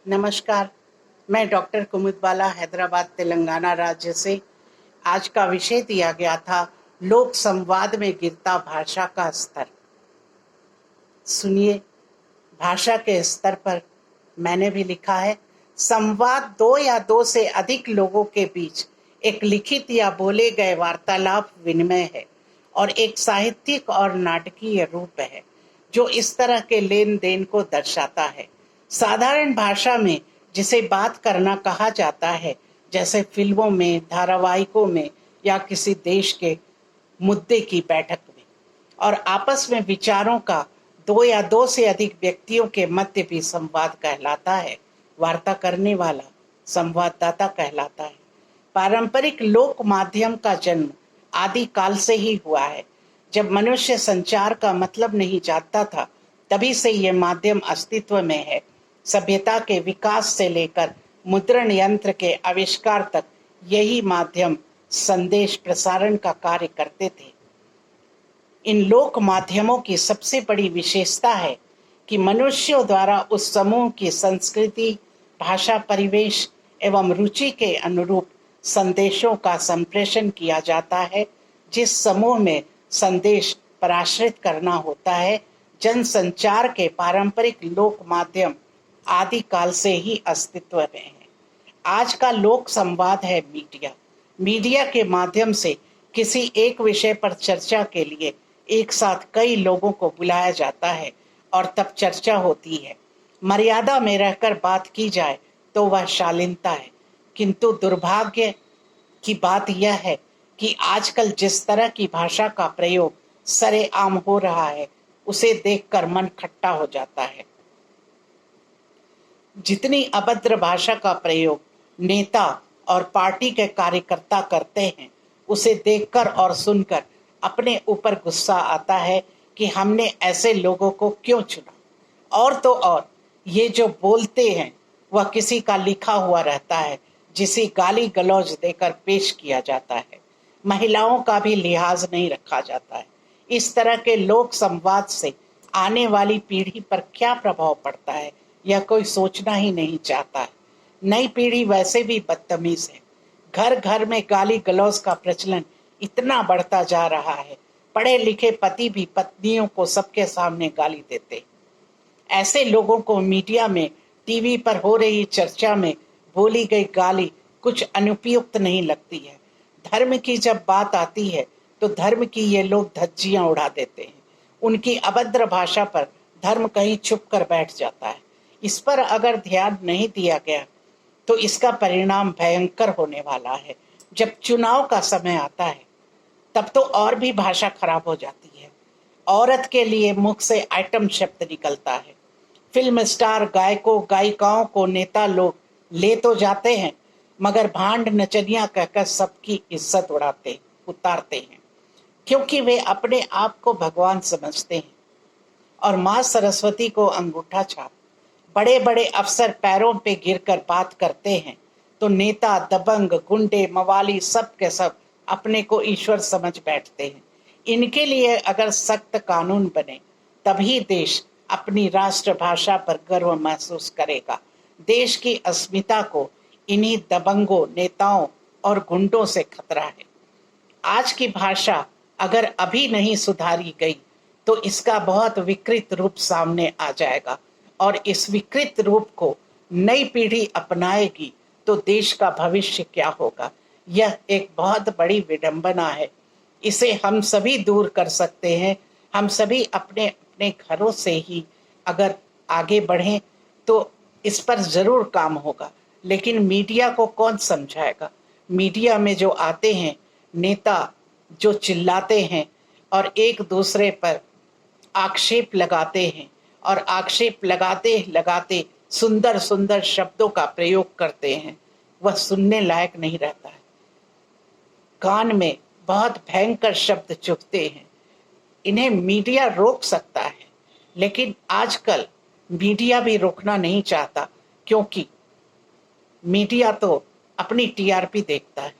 नमस्कार। मैं डॉक्टर कुमुद बाला, हैदराबाद, तेलंगाना राज्य से। आज का विषय दिया गया था लोक संवाद में गिरता भाषा का स्तर। सुनिए, भाषा के स्तर पर मैंने भी लिखा है, संवाद दो या दो से अधिक लोगों के बीच एक लिखित या बोले गए वार्तालाप विनिमय है और एक साहित्यिक और नाटकीय रूप है जो इस तरह के लेन देन को दर्शाता है। साधारण भाषा में जिसे बात करना कहा जाता है, जैसे फिल्मों में, धारावाहिकों में या किसी देश के मुद्दे की बैठक में, और आपस में विचारों का दो या दो से अधिक व्यक्तियों के मध्य भी संवाद कहलाता है। वार्ता करने वाला संवाददाता कहलाता है। पारंपरिक लोक माध्यम का जन्म आदि काल से ही हुआ है। जब मनुष्य संचार का मतलब नहीं जानता था, तभी से ये माध्यम अस्तित्व में है। सभ्यता के विकास से लेकर मुद्रण यंत्र के आविष्कार तक यही माध्यम संदेश प्रसारण का कार्य करते थे। इन लोक माध्यमों की सबसे बड़ी विशेषता है कि मनुष्यों द्वारा उस समूह की संस्कृति, भाषा, परिवेश एवं रुचि के अनुरूप संदेशों का संप्रेषण किया जाता है। जिस समूह में संदेश पराश्रित करना होता है, जनसंचार के पारंपरिक लोक माध्यम आदि काल से ही अस्तित्व में है। आज का लोक संवाद है मीडिया। मीडिया के माध्यम से किसी एक विषय पर चर्चा के लिए एक साथ कई लोगों को बुलाया जाता है और तब चर्चा होती है। मर्यादा में रहकर बात की जाए तो वह शालीनता है, किंतु दुर्भाग्य की बात यह है कि आजकल जिस तरह की भाषा का प्रयोग सरेआम हो रहा है, उसे देखकर मन खट्टा हो जाता है। जितनी अभद्र भाषा का प्रयोग नेता और पार्टी के कार्यकर्ता करते हैं, उसे देखकर और सुनकर अपने ऊपर गुस्सा आता है कि हमने ऐसे लोगों को क्यों चुना। और तो और ये जो बोलते हैं वह किसी का लिखा हुआ रहता है, जिसे गाली गलौज देकर पेश किया जाता है। महिलाओं का भी लिहाज नहीं रखा जाता है। इस तरह के लोक संवाद से आने वाली पीढ़ी पर क्या प्रभाव पड़ता है, यह कोई सोचना ही नहीं चाहता है। नई पीढ़ी वैसे भी बदतमीज है। घर घर में गाली गलौज का प्रचलन इतना बढ़ता जा रहा है, पढ़े लिखे पति भी पत्नियों को सबके सामने गाली देते। ऐसे लोगों को मीडिया में, टीवी पर हो रही चर्चा में बोली गई गाली कुछ अनुपयुक्त नहीं लगती है। धर्म की जब बात आती है तो धर्म की ये लोग धज्जियां उड़ा देते हैं। उनकी अभद्र भाषा पर धर्म कहीं छुप कर बैठ जाता है। इस पर अगर ध्यान नहीं दिया गया तो इसका परिणाम भयंकर होने वाला है। जब चुनाव का समय आता है, तब तो और भी भाषा खराब हो जाती है। औरत के लिए मुख से आइटम शब्द निकलता है। फिल्म स्टार, गायकों, गायिकाओं को नेता लोग ले तो जाते हैं, मगर भांड नचनिया कहकर सबकी इज्जत उतारते हैं, क्योंकि वे अपने आप को भगवान समझते हैं और माँ सरस्वती को अंगूठा छाप। बड़े बड़े अफसर पैरों पे गिरकर बात करते हैं तो नेता, दबंग, गुंडे, मवाली सब के सब अपने को ईश्वर समझ बैठते हैं। इनके लिए अगर सख्त कानून बने, तभी देश अपनी राष्ट्रभाषा पर गर्व महसूस करेगा। देश की अस्मिता को इन्हीं दबंगों, नेताओं और गुंडों से खतरा है। आज की भाषा अगर अभी नहीं सुधारी गई तो इसका बहुत विकृत रूप सामने आ जाएगा, और इस विकृत रूप को नई पीढ़ी अपनाएगी तो देश का भविष्य क्या होगा, यह एक बहुत बड़ी विडंबना है। इसे हम सभी दूर कर सकते हैं। हम सभी अपने अपने घरों से ही अगर आगे बढ़ें तो इस पर जरूर काम होगा। लेकिन मीडिया को कौन समझाएगा? मीडिया में जो आते हैं नेता, जो चिल्लाते हैं और एक दूसरे पर आक्षेप लगाते हैं, और आक्षेप लगाते लगाते सुंदर सुंदर शब्दों का प्रयोग करते हैं, वह सुनने लायक नहीं रहता है। कान में बहुत भयंकर शब्द चुभते हैं। इन्हें मीडिया रोक सकता है, लेकिन आजकल मीडिया भी रोकना नहीं चाहता, क्योंकि मीडिया तो अपनी टीआरपी देखता है।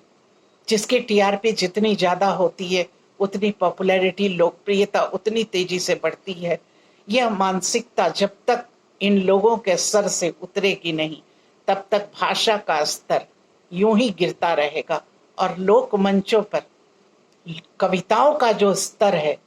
जिसकी टीआरपी जितनी ज्यादा होती है, उतनी पॉपुलैरिटी, लोकप्रियता उतनी तेजी से बढ़ती है। यह मानसिकता जब तक इन लोगों के सर से उतरेगी नहीं, तब तक भाषा का स्तर यूं ही गिरता रहेगा। और लोक मंचों पर कविताओं का जो स्तर है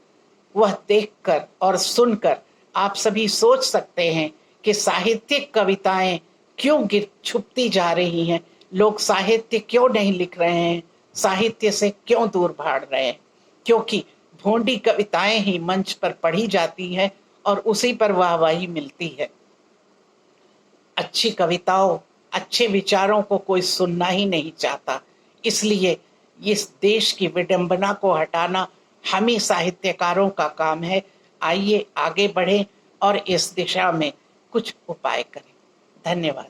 वह देखकर और सुनकर आप सभी सोच सकते हैं कि साहित्यिक कविताएं क्यों गिर छुपती जा रही हैं, लोग साहित्य क्यों नहीं लिख रहे हैं, साहित्य से क्यों दूर भाग रहे हैं। क्योंकि भोंडी कविताएं ही मंच पर पढ़ी जाती हैं और उसी पर वाहवाही मिलती है। अच्छी कविताओं, अच्छे विचारों को कोई सुनना ही नहीं चाहता। इसलिए इस देश की विडंबना को हटाना हम ही साहित्यकारों का काम है। आइए आगे बढ़ें और इस दिशा में कुछ उपाय करें। धन्यवाद।